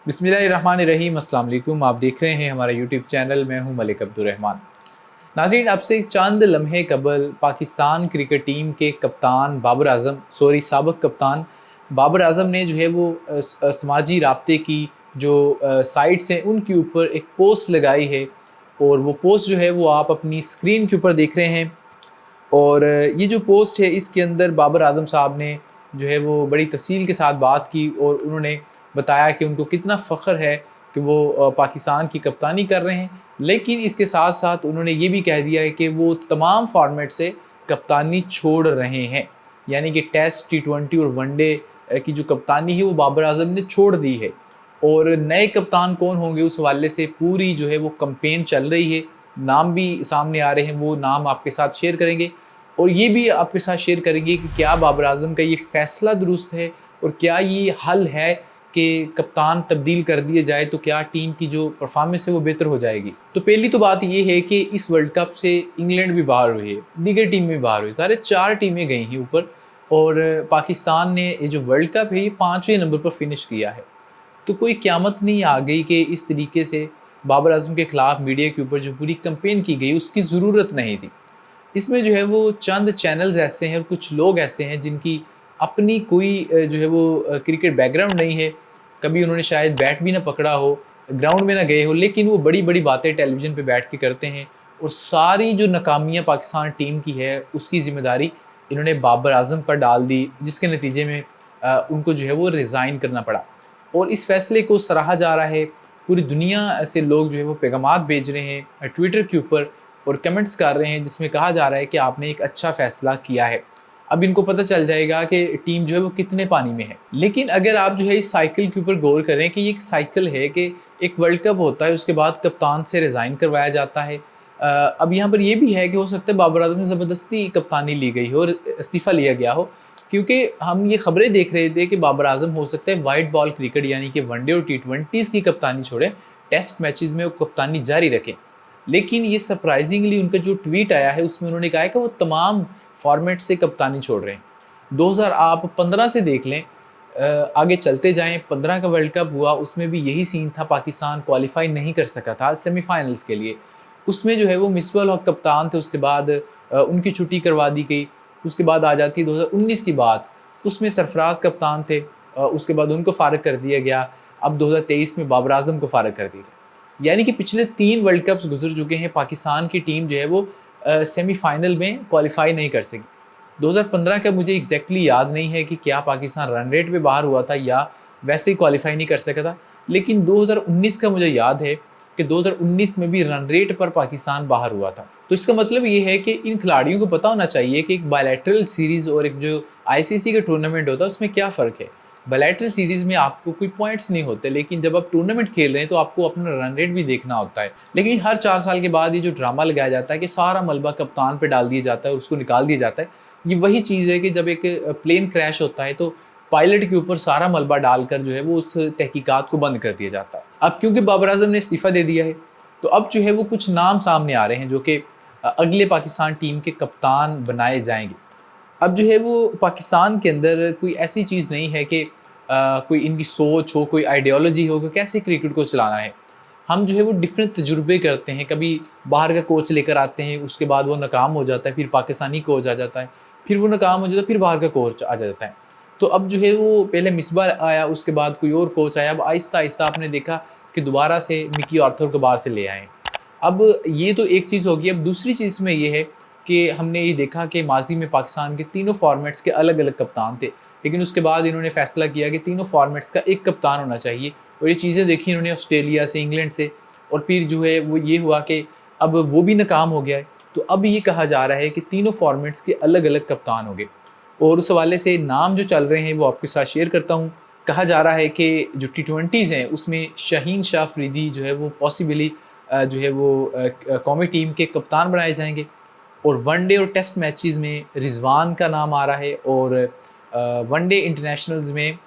बिस्मिल्लाहिर्रहमानिर्रहीम। अस्सलाम वालेकुम। आप देख रहे हैं हमारा यूट्यूब चैनल। मैं हूं मलिक अब्दुर्रहमान। नाज़रीन, अब से चंद लम्हे कबल पाकिस्तान क्रिकेट टीम के कप्तान साबिक़ कप्तान बाबर आज़म ने जो है वो समाजी राब्ते की जो साइट्स हैं उनके ऊपर एक पोस्ट लगाई है, और वो पोस्ट जो है वो आप अपनी स्क्रीन के ऊपर देख रहे हैं। और ये जो पोस्ट है इसके अंदर बाबर आज़म साहब ने जो है वो बड़ी तफ़सील के साथ बात की, और उन्होंने बताया कि उनको कितना फ़ख्र है कि वो पाकिस्तान की कप्तानी कर रहे हैं। लेकिन इसके साथ साथ उन्होंने ये भी कह दिया है कि वो तमाम फ़ॉर्मेट से कप्तानी छोड़ रहे हैं, यानी कि टेस्ट, T20 और वनडे की जो कप्तानी है वो बाबर आज़म ने छोड़ दी है। और नए कप्तान कौन होंगे उस हवाले से पूरी जो है वो कैंपेन चल रही है। नाम भी सामने आ रहे हैं, वो नाम आपके साथ शेयर करेंगे, और ये भी आपके साथ शेयर करेंगे कि क्या बाबर आज़म का ये फ़ैसला दुरुस्त है, और क्या ये हल है कि कप्तान तब्दील कर दिए जाए तो क्या टीम की जो परफॉर्मेंस है वो बेहतर हो जाएगी। तो पहली तो बात ये है कि इस वर्ल्ड कप से इंग्लैंड भी बाहर हुई है, दीगर टीमें भी बाहर हुई, सारे 4 टीमें गई हैं ऊपर, और पाकिस्तान ने ये जो वर्ल्ड कप है ये 5वें नंबर पर फिनिश किया है। तो कोई क़यामत नहीं आ गई कि इस तरीके से बाबर आज़म के ख़िलाफ़ मीडिया के ऊपर जो पूरी कैंपेन की गई उसकी ज़रूरत नहीं थी। इसमें जो है वो चंद चैनल्स ऐसे हैं और कुछ लोग ऐसे हैं जिनकी अपनी कोई जो है वो क्रिकेट बैकग्राउंड नहीं है, कभी उन्होंने शायद बैट भी ना पकड़ा हो, ग्राउंड में ना गए हो, लेकिन वो बड़ी-बड़ी बातें टेलीविज़न पे बैठ के करते हैं, और सारी जो नाकामियाँ पाकिस्तान टीम की है उसकी ज़िम्मेदारी इन्होंने बाबर आज़म पर डाल दी, जिसके नतीजे में उनको जो है वो रिज़ाइन करना पड़ा। और इस फ़ैसले को सराहा जा रहा है, पूरी दुनिया से लोग जो है वो पैगामात भेज रहे हैं ट्विटर के ऊपर, और कमेंट्स कर रहे हैं जिसमें कहा जा रहा है कि आपने एक अच्छा फ़ैसला किया है। अब इनको पता चल जाएगा कि टीम जो है वो कितने पानी में है। लेकिन अगर आप जो है इस साइकिल के ऊपर गौर करें कि ये एक साइकिल है कि एक वर्ल्ड कप होता है, उसके बाद कप्तान से रिज़ाइन करवाया जाता है। अब यहाँ पर ये भी है कि हो सकता है बाबर आज़म से ज़बरदस्ती कप्तानी ली गई हो और इस्तीफ़ा लिया गया हो, क्योंकि हम ये खबरें देख रहे थे कि बाबर आज़म हो सकता है वाइट बॉल क्रिकेट यानी कि वनडे और T20s की कप्तानी छोड़ें, टेस्ट मैचेज़ में वो कप्तानी जारी रखें। लेकिन ये सरप्राइजिंगली उनका जो ट्वीट आया है उसमें उन्होंने कहा है कि वो तमाम फॉर्मेट से कप्तानी छोड़ रहे हैं। 2015 से देख लें, आगे चलते जाएँ, 15 का वर्ल्ड कप हुआ, उसमें भी यही सीन था, पाकिस्तान क्वालिफ़ाई नहीं कर सका था सेमीफ़ाइनल्स के लिए। उसमें जो है वो मिसबाह हक कप्तान थे, उसके बाद उनकी छुट्टी करवा दी गई। उसके बाद आ जाती है 2019 की बात, उसमें सरफराज कप्तान थे, उसके बाद उनको फ़ारिग कर दिया गया। अब 2023 में बाबर आज़म को फ़ारिग कर दिया गया। यानी कि पिछले 3 वर्ल्ड कप्स गुज़र चुके हैं, पाकिस्तान की टीम जो है वो सेमीफ़ाइनल में क्वालिफ़ाई नहीं कर सकी। 2015 का मुझे एग्ज़ैक्टली याद नहीं है कि क्या पाकिस्तान रन रेट पे बाहर हुआ था या वैसे ही क्वालिफ़ाई नहीं कर सका था। लेकिन 2019 का मुझे याद है कि 2019 में भी रन रेट पर पाकिस्तान बाहर हुआ था। तो इसका मतलब ये है कि इन खिलाड़ियों को पता होना चाहिए कि एक बायलैटरल सीरीज़ और एक जो आईसीसी का टूर्नामेंट होता है उसमें क्या फ़र्क है। बायलैटरल सीरीज़ में आपको कोई पॉइंट्स नहीं होते, लेकिन जब आप टूर्नामेंट खेल रहे हैं तो आपको अपना रन रेट भी देखना होता है। लेकिन हर 4 साल के बाद ये जो ड्रामा लगाया जाता है कि सारा मलबा कप्तान पे डाल दिया जाता है और उसको निकाल दिया जाता है, ये वही चीज़ है कि जब एक प्लेन क्रैश होता है तो पायलट के ऊपर सारा मलबा डालकर जो है वो उस तहकीकात को बंद कर दिया जाता है। अब क्योंकि बाबर आज़म ने इस्तीफ़ा दे दिया है, तो अब जो है वो कुछ नाम सामने आ रहे हैं जो कि अगले पाकिस्तान टीम के कप्तान बनाए जाएँगे। अब जो है वो पाकिस्तान के अंदर कोई ऐसी चीज़ नहीं है कि कोई इनकी सोच हो, कोई आइडियोलॉजी हो कि कैसे क्रिकेट को चलाना है। हम जो है वो डिफरेंट तजुर्बे करते हैं, कभी बाहर का कोच लेकर आते हैं, उसके बाद वो नाकाम हो जाता है, फिर पाकिस्तानी कोच आ जाता है, फिर वो नाकाम हो जाता है, फिर बाहर का कोच आ जाता है। तो अब जो है वो पहले मिसबा आया, उसके बाद कोई और कोच आया, अब आहिस्ता-आहिस्ता आपने देखा कि दोबारा से मिकी आर्थर को बाहर से ले आए हैं। अब ये तो एक चीज़ होगी। अब दूसरी चीज़ में ये है कि हमने ये देखा कि माज़ी में पाकिस्तान के तीनों फ़ॉर्मेट्स के अलग-अलग कप्तान थे, लेकिन उसके बाद इन्होंने फ़ैसला किया कि तीनों फ़ॉर्मेट्स का एक कप्तान होना चाहिए, और ये चीज़ें देखी इन्होंने ऑस्ट्रेलिया से, इंग्लैंड से, और फिर जो है वो ये हुआ कि अब वो भी नाकाम हो गया है। तो अब ये कहा जा रहा है कि तीनों फ़ॉर्मेट्स के अलग-अलग कप्तान होंगे, और उस हवाले से नाम जो चल रहे हैं वो आपके साथ शेयर करता हूँ। कहा जा रहा है कि जो T20s हैं उसमें शाहीन शाह अफरीदी जो है वो पॉसिबली जो है वो कौमी टीम के कप्तान बनाए जाएँगे, और वनडे और टेस्ट मैचेस में रिज़वान का नाम आ रहा है, और वनडे इंटरनेशनल्स में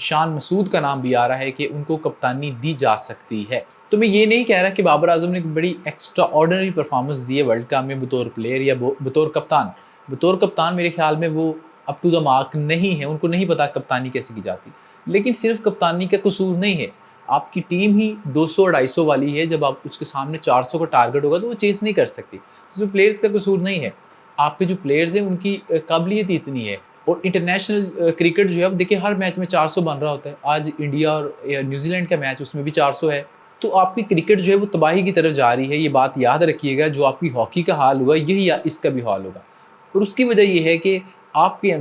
शान मसूद का नाम भी आ रहा है कि उनको कप्तानी दी जा सकती है। तो मैं ये नहीं कह रहा कि बाबर आज़म ने बड़ी एक्स्ट्रा ऑर्डिनरी परफॉर्मेंस दी है वर्ल्ड कप में बतौर प्लेयर या बतौर कप्तान। बतौर कप्तान मेरे ख्याल में वो अप टू द मार्क नहीं है, उनको नहीं पता कप्तानी कैसे की जाती। لیکن صرف کپتانی کا قصور نہیں ہے، آپ کی ٹیم ہی 200-250 والی ہے، جب آپ اس کے سامنے 400 کا ٹارگٹ ہوگا تو وہ چیز نہیں کر سکتی، اس میں پلیئرز کا قصور نہیں ہے، آپ کے جو پلیئرز ہیں ان کی قابلیت اتنی ہے۔ اور انٹرنیشنل کرکٹ جو ہے اب دیکھیں ہر میچ میں 400 بن رہا ہوتا ہے، آج انڈیا اور نیوزی لینڈ کا میچ اس میں بھی 400 ہے، تو آپ کی کرکٹ جو ہے وہ تباہی کی طرف جا رہی ہے۔ یہ بات یاد رکھیے گا، جو آپ کی ہاکی کا حال ہوا یہی اس کا بھی حال ہوگا، اور اس کی وجہ یہ ہے کہ آپ کے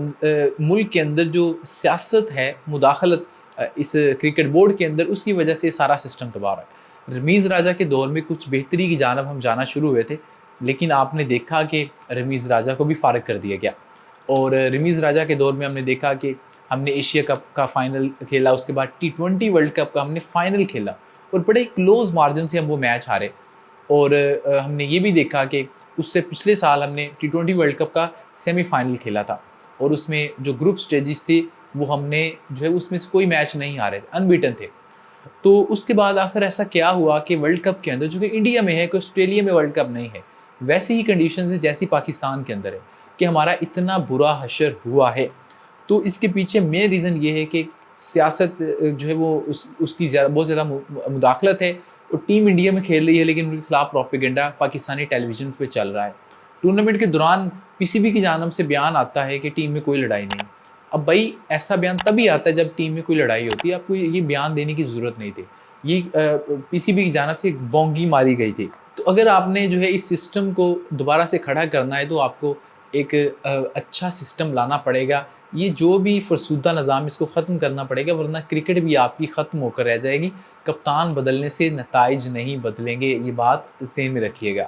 ملک کے اندر جو سیاست ہے، مداخلت اس کرکٹ بورڈ کے اندر، اس کی وجہ سے سارا سسٹم تباہ رہا ہے۔ رمیز راجہ کے دور میں کچھ بہتری کی جانب ہم جانا شروع ہوئے تھے، لیکن آپ نے دیکھا کہ رمیز راجہ کو بھی فارغ کر دیا گیا، اور رمیز راجہ کے دور میں ہم نے دیکھا کہ ہم نے ایشیا کپ کا فائنل کھیلا، اس کے بعد T20 ورلڈ کپ کا ہم نے فائنل کھیلا، اور بڑے کلوز مارجن سے ہم وہ میچ ہارے، اور ہم نے یہ بھی دیکھا کہ اس سے پچھلے سال ہم نے T20 ورلڈ کپ کا سیمی فائنل کھیلا تھا، اور اس میں جو گروپ سٹیجز تھی وہ ہم نے جو ہے اس میں سے کوئی میچ نہیں ہارے تھے، انبیٹن تھے۔ تو اس کے بعد آخر ایسا کیا ہوا کہ ورلڈ کپ کے اندر، جو کہ انڈیا میں ہے، کہ آسٹریلیا میں ورلڈ کپ نہیں ہے، ویسی ہی کنڈیشنز ہیں جیسی پاکستان کے اندر ہے، کہ ہمارا اتنا برا حشر ہوا ہے۔ تو اس کے پیچھے مین ریزن یہ ہے کہ سیاست جو ہے وہ اس کی بہت زیادہ مداخلت ہے، اور ٹیم انڈیا میں کھیل رہی ہے لیکن ان کے خلاف پروپیگنڈا پاکستانی ٹیلی ویژن پہ چل رہا ہے۔ ٹورنامنٹ کے دوران PCB کی جانب سے بیان آتا ہے کہ ٹیم میں کوئی لڑائی نہیں۔ اب بھائی ایسا بیان تبھی آتا ہے جب ٹیم میں کوئی لڑائی ہوتی ہے، آپ کو یہ بیان دینے کی ضرورت نہیں تھی، یہ PCB کی جانب سے ایک بونگی ماری گئی تھی۔ تو اگر آپ نے جو ہے اس سسٹم کو دوبارہ سے کھڑا کرنا ہے تو آپ کو ایک اچھا سسٹم لانا پڑے گا، یہ جو بھی فرسودہ نظام اس کو ختم کرنا پڑے گا، ورنہ کرکٹ بھی آپ کی ختم ہو کر رہ جائے گی۔ کپتان بدلنے سے نتائج نہیں بدلیں گے، یہ بات ذہن میں رکھیے گا۔